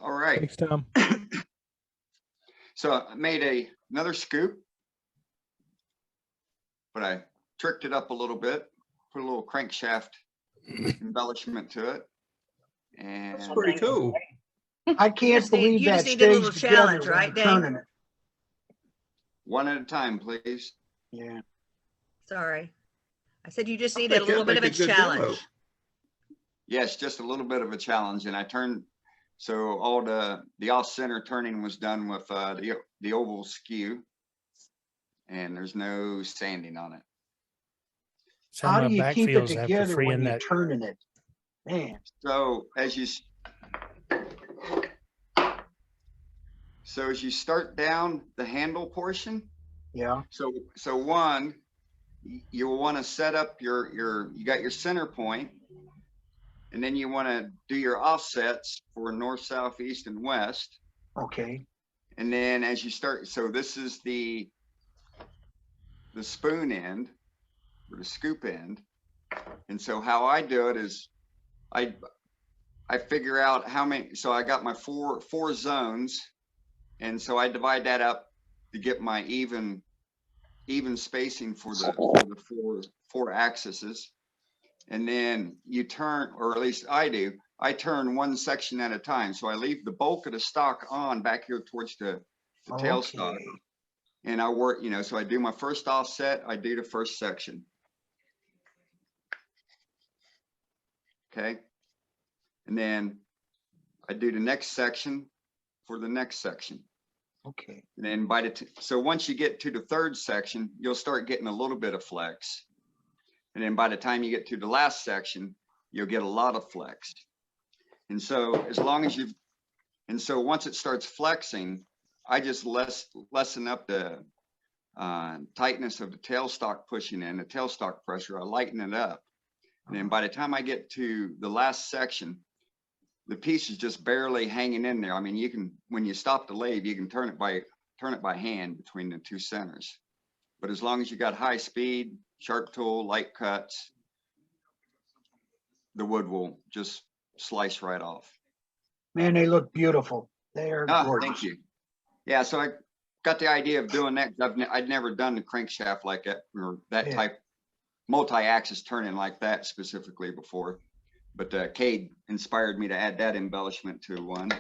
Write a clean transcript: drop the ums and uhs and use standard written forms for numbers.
All right. Thanks, Tom. So I made another scoop, but I tricked it up a little bit, put a little crankshaft embellishment to it. And That's pretty cool. I can't believe you that just need a little stays together challenge, when right, you're Dane? turning it. one at a time, please. Yeah. Sorry. I said you just I needed a think little you'll bit of a make a good challenge. demo. Yes, just a little bit of a challenge. And I turned, so all the off-center turning was done with the oval skew, and there's no sanding on it. Some How do you keep it backfields have to together free when in you're that. turning it? Man, So as you start down the handle portion, yeah. so one, you'll want to set up you got your center point, and then you want to do your offsets for north, south, east, and west. Okay. And then as you start, so this is the spoon end or the scoop end. And so how I do it is I figure out how many, so I got my four zones. And so I divide that up to get my even spacing for the four axes. And then you turn, or at least I do, I turn one section at a time. So I leave the bulk of the stock on back here towards the tail stock. Okay. And I work, so I do my first offset, I do the first section. Okay. And then I do the next section for the next section. Okay. And then so once you get to the third section, you'll start getting a little bit of flex. And then by the time you get to the last section, you'll get a lot of flex. And so as long as so once it starts flexing, I just lessen up the tightness of the tailstock pushing in, the tailstock pressure, I lighten it up. And then by the time I get to the last section, the piece is just barely hanging in there. I mean, when you stop the lathe, you can turn it by hand between the two centers. But as long as you got high speed, sharp tool, light cuts, the wood will just slice right off. Man, they look beautiful. They are gorgeous. Thank you. Yeah, so I got the idea of doing that. I'd never done the crankshaft like that, or that type multi-axis turning like that specifically before. But Cade inspired me to add that embellishment to one.